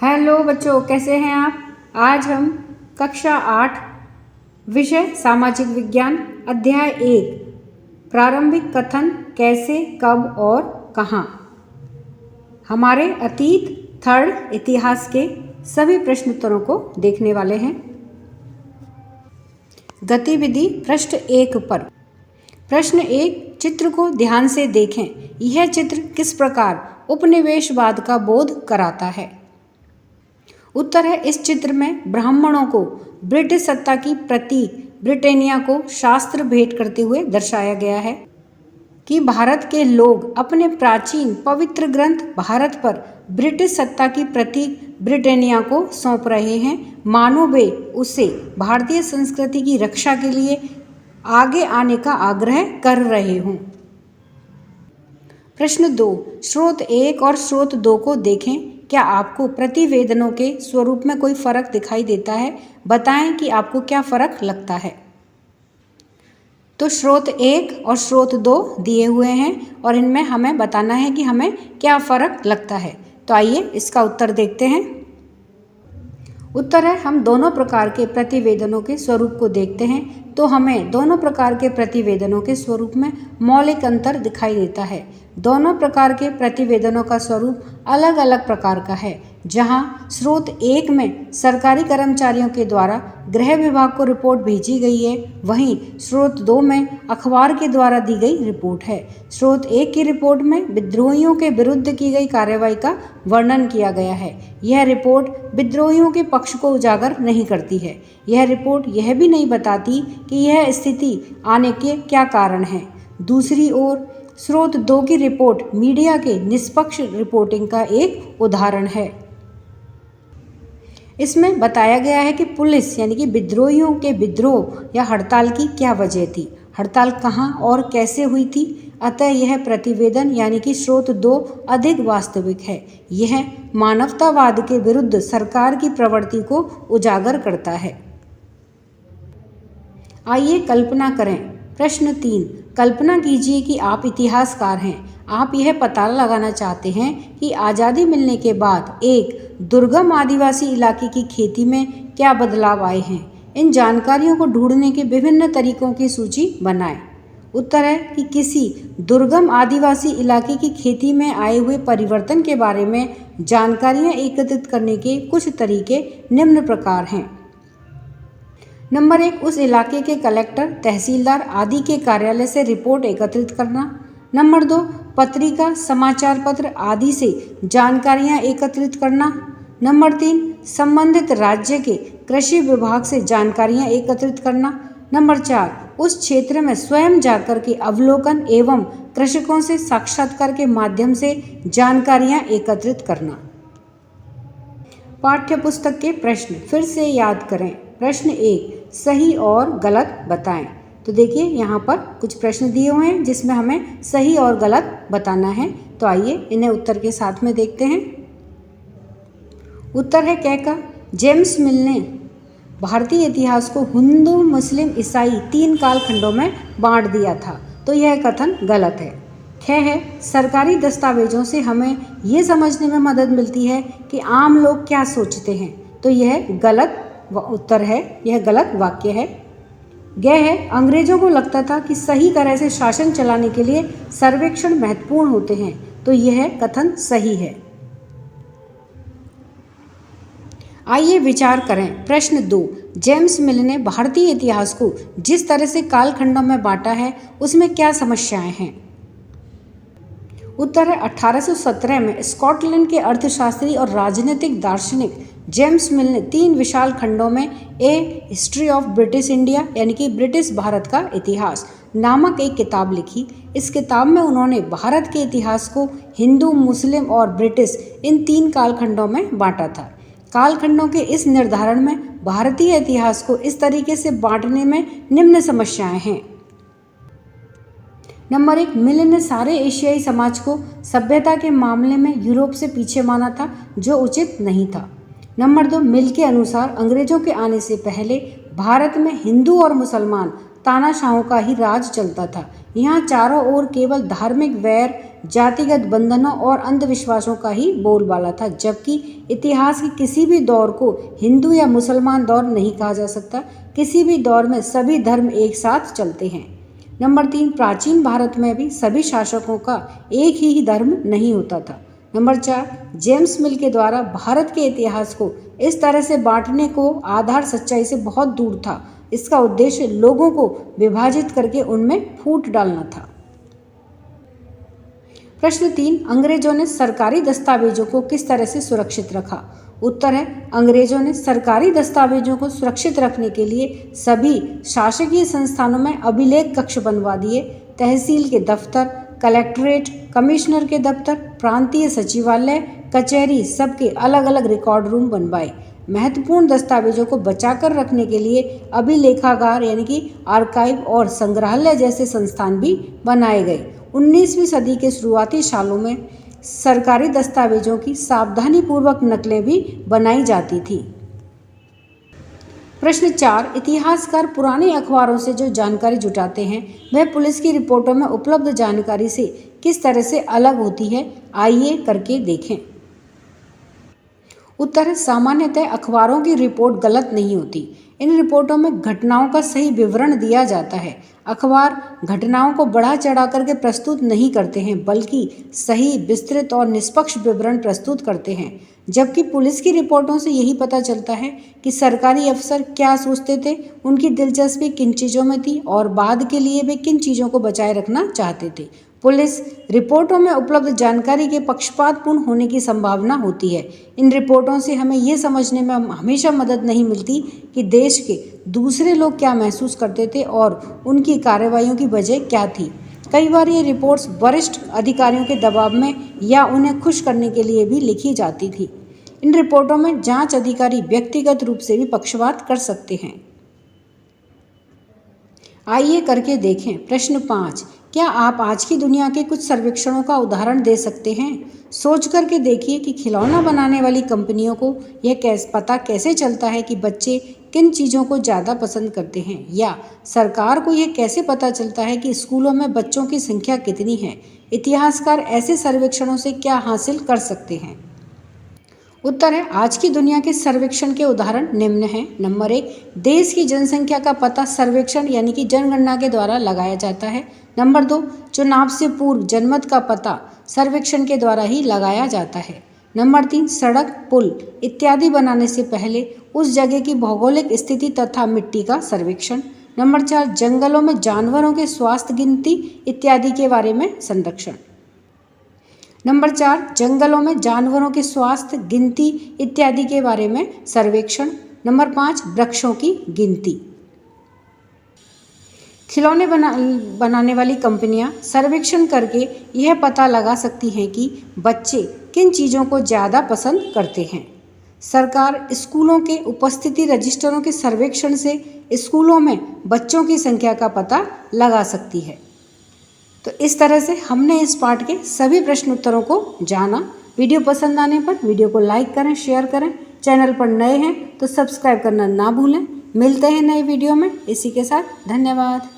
Hello बच्चों, कैसे हैं आप। आज हम कक्षा 8 विषय सामाजिक विज्ञान अध्याय 1 प्रारंभिक कथन कैसे, कब और कहाँ हमारे अतीत थर्ड इतिहास के सभी प्रश्न उत्तरों को देखने वाले हैं। गतिविधि पृष्ठ 1 पर। प्रश्न 1, चित्र को ध्यान से देखें। यह चित्र किस प्रकार उपनिवेशवाद का बोध कराता है। उत्तर है, इस चित्र में ब्राह्मणों को ब्रिटिश सत्ता की प्रतीक ब्रिटानिया को शास्त्र भेंट करते हुए दर्शाया गया है कि भारत के लोग अपने प्राचीन पवित्र ग्रंथ भारत पर ब्रिटिश सत्ता की प्रतीक ब्रिटानिया को सौंप रहे हैं, मानो वे उसे भारतीय संस्कृति की रक्षा के लिए आगे आने का आग्रह कर रहे हों। प्रश्न 2, स्रोत 1 और स्रोत 2 को देखें। क्या आपको प्रतिवेदनों के स्वरूप में कोई फर्क दिखाई देता है? बताएं कि आपको क्या फर्क लगता है। तो स्रोत 1 और स्रोत 2 दिए हुए हैं और इनमें हमें बताना है कि हमें क्या फर्क लगता है। तो आइए इसका उत्तर देखते हैं। उत्तर है, हम दोनों प्रकार के प्रतिवेदनों के स्वरूप को देखते हैं तो हमें दोनों प्रकार के प्रतिवेदनों के स्वरूप में मौलिक अंतर दिखाई देता है। दोनों प्रकार के प्रतिवेदनों का स्वरूप अलग अलग प्रकार का है। जहां स्रोत 1 में सरकारी कर्मचारियों के द्वारा गृह विभाग को रिपोर्ट भेजी गई है, वहीं स्रोत 2 में अखबार के द्वारा दी गई रिपोर्ट है। स्रोत 1 की रिपोर्ट में विद्रोहियों के विरुद्ध की गई कार्रवाई का वर्णन किया गया है। यह रिपोर्ट विद्रोहियों के पक्ष को उजागर नहीं करती है। यह रिपोर्ट यह भी नहीं बताती कि यह स्थिति आने के क्या कारण हैं। दूसरी ओर स्रोत 2 की रिपोर्ट मीडिया के निष्पक्ष रिपोर्टिंग का एक उदाहरण है। इसमें बताया गया है कि पुलिस यानी कि विद्रोहियों के विद्रोह या हड़ताल की क्या वजह थी, हड़ताल कहाँ और कैसे हुई थी। अतः यह प्रतिवेदन यानी कि स्रोत 2 अधिक वास्तविक है। यह मानवतावाद के विरुद्ध सरकार की प्रवृत्ति को उजागर करता है। आइए कल्पना करें। प्रश्न 3, कल्पना कीजिए कि आप इतिहासकार हैं। आप यह पता लगाना चाहते हैं कि आज़ादी मिलने के बाद एक दुर्गम आदिवासी इलाके की खेती में क्या बदलाव आए हैं। इन जानकारियों को ढूंढने के विभिन्न तरीकों की सूची बनाएं। उत्तर है कि किसी दुर्गम आदिवासी इलाके की खेती में आए हुए परिवर्तन के बारे में जानकारियां एकत्रित करने के कुछ तरीके निम्न प्रकार हैं। नंबर 1, उस इलाके के कलेक्टर, तहसीलदार आदि के कार्यालय से रिपोर्ट एकत्रित करना। नंबर 2, पत्रिका, समाचार पत्र आदि से जानकारियां एकत्रित करना। नंबर 3, संबंधित राज्य के कृषि विभाग से जानकारियां एकत्रित करना। नंबर 4, उस क्षेत्र में स्वयं जाकर के अवलोकन एवं कृषकों से साक्षात्कार के माध्यम से जानकारियां एकत्रित करना। पाठ्यपुस्तक के प्रश्न फिर से याद करें। प्रश्न 1, सही और गलत बताएं। तो देखिए यहाँ पर कुछ प्रश्न दिए हुए हैं जिसमें हमें सही और गलत बताना है। तो आइए इन्हें उत्तर के साथ में देखते हैं। उत्तर है क का, जेम्स मिल ने भारतीय इतिहास को हिंदू, मुस्लिम, ईसाई 3 कालखंडों में बांट दिया था। तो यह कथन गलत है। ख है, सरकारी दस्तावेजों से हमें ये समझने में मदद मिलती है कि आम लोग क्या सोचते हैं। तो यह गलत उत्तर है, यह गलत वाक्य है। ग है, अंग्रेजों को लगता था कि सही तरह से शासन चलाने के लिए सर्वेक्षण महत्वपूर्ण होते हैं। तो यह कथन सही है। आइए विचार करें। प्रश्न 2, जेम्स मिल ने भारतीय इतिहास को जिस तरह से कालखंडों में बांटा है उसमें क्या समस्याएं हैं। उत्तर है, 1817 में स्कॉटलैंड के अर्थशास्त्री और राजनीतिक दार्शनिक जेम्स मिल ने 3 विशाल खंडों में ए हिस्ट्री ऑफ ब्रिटिश इंडिया यानी कि ब्रिटिश भारत का इतिहास नामक एक किताब लिखी। इस किताब में उन्होंने भारत के इतिहास को हिंदू, मुस्लिम और ब्रिटिश इन 3 कालखंडों में बांटा था। कालखंडों के इस निर्धारण में भारतीय इतिहास को इस तरीके से बांटने में निम्न समस्याएं हैं। नंबर 1, मिल ने सारे एशियाई समाज को सभ्यता के मामले में यूरोप से पीछे माना था, जो उचित नहीं था। नंबर 2, मिल के अनुसार अंग्रेजों के आने से पहले भारत में हिंदू और मुसलमान तानाशाहों का ही राज चलता था। यहाँ चारों ओर केवल धार्मिक वैर जातिगत बंधनों और अंधविश्वासों का ही बोलबाला था, जबकि इतिहास के किसी भी दौर को हिंदू या मुसलमान दौर नहीं कहा जा सकता। किसी भी दौर में सभी धर्म एक साथ चलते हैं। नंबर 3, प्राचीन भारत में भी सभी शासकों का एक ही धर्म नहीं होता था। नंबर 4, जेम्स मिल के द्वारा भारत के इतिहास को इस तरह से बांटने को आधार सच्चाई से बहुत दूर था। इसका उद्देश्य लोगों को विभाजित करके उनमें फूट डालना था। प्रश्न 3, अंग्रेजों ने सरकारी दस्तावेजों को किस तरह से सुरक्षित रखा? उत्तर है, अंग्रेजों ने सरकारी दस्तावेजों को सुरक्षित रखने के लिए सभी शासकीय संस्थानों में अभिलेख कक्ष बनवा दिए। तहसील के दफ्तर, कलेक्ट्रेट, कमिश्नर के दफ्तर, प्रांतीय सचिवालय, कचहरी सबके अलग अलग रिकॉर्ड रूम बनवाए। महत्वपूर्ण दस्तावेजों को बचाकर रखने के लिए अभिलेखागार यानी कि आर्काइव और संग्रहालय जैसे संस्थान भी बनाए गए। 19वीं सदी के शुरुआती सालों में सरकारी दस्तावेजों की सावधानीपूर्वक नकलें भी बनाई जाती थी। प्रश्न 4, इतिहासकार पुराने अखबारों से जो जानकारी जुटाते हैं वह पुलिस की रिपोर्टों में उपलब्ध जानकारी से किस तरह से अलग होती है? आइए करके देखें। उत्तर है, सामान्यतः अखबारों की रिपोर्ट गलत नहीं होती। इन रिपोर्टों में घटनाओं का सही विवरण दिया जाता है। अखबार घटनाओं को बढ़ा चढ़ा करके प्रस्तुत नहीं करते हैं, बल्कि सही, विस्तृत और निष्पक्ष विवरण प्रस्तुत करते हैं। जबकि पुलिस की रिपोर्टों से यही पता चलता है कि सरकारी अफसर क्या सोचते थे, उनकी दिलचस्पी किन चीज़ों में थी और बाद के लिए वे किन चीज़ों को बचाए रखना चाहते थे। पुलिस रिपोर्टों में उपलब्ध जानकारी के पक्षपातपूर्ण होने की संभावना होती है। इन रिपोर्टों से हमें ये समझने में हमेशा मदद नहीं मिलती कि देश के दूसरे लोग क्या महसूस करते थे और उनकी कार्रवाइयों की वजह क्या थी। कई बार ये रिपोर्ट्स वरिष्ठ अधिकारियों के दबाव में या उन्हें खुश करने के लिए भी लिखी जाती थी। इन रिपोर्टों में जांच अधिकारी व्यक्तिगत रूप से भी पक्षपात कर सकते हैं। आइए करके देखें। प्रश्न 5, क्या आप आज की दुनिया के कुछ सर्वेक्षणों का उदाहरण दे सकते हैं? सोच करके देखिए कि खिलौना बनाने वाली कंपनियों को यह पता कैसे चलता है कि बच्चे किन चीज़ों को ज़्यादा पसंद करते हैं, या सरकार को यह कैसे पता चलता है कि स्कूलों में बच्चों की संख्या कितनी है। इतिहासकार ऐसे सर्वेक्षणों से क्या हासिल कर सकते हैं? उत्तर है, आज की दुनिया के सर्वेक्षण के उदाहरण निम्न हैं। नंबर 1, देश की जनसंख्या का पता सर्वेक्षण यानी कि जनगणना के द्वारा लगाया जाता है। नंबर 2, चुनाव से पूर्व जनमत का पता सर्वेक्षण के द्वारा ही लगाया जाता है। नंबर 3, सड़क, पुल इत्यादि बनाने से पहले उस जगह की भौगोलिक स्थिति तथा मिट्टी का सर्वेक्षण। नंबर 4, जंगलों में जानवरों के स्वास्थ्य गिनती इत्यादि के बारे में संरक्षण। नंबर 4, जंगलों में जानवरों के स्वास्थ्य, गिनती इत्यादि के बारे में सर्वेक्षण। नंबर 5, वृक्षों की गिनती। खिलौने बनाने वाली कंपनियां सर्वेक्षण करके यह पता लगा सकती हैं कि बच्चे किन चीज़ों को ज़्यादा पसंद करते हैं। सरकार स्कूलों के उपस्थिति रजिस्टरों के सर्वेक्षण से स्कूलों में बच्चों की संख्या का पता लगा सकती है। तो इस तरह से हमने इस पाठ के सभी प्रश्न उत्तरों को जाना। वीडियो पसंद आने पर वीडियो को लाइक करें, शेयर करें। चैनल पर नए हैं तो सब्सक्राइब करना ना भूलें। मिलते हैं नए वीडियो में। इसी के साथ धन्यवाद।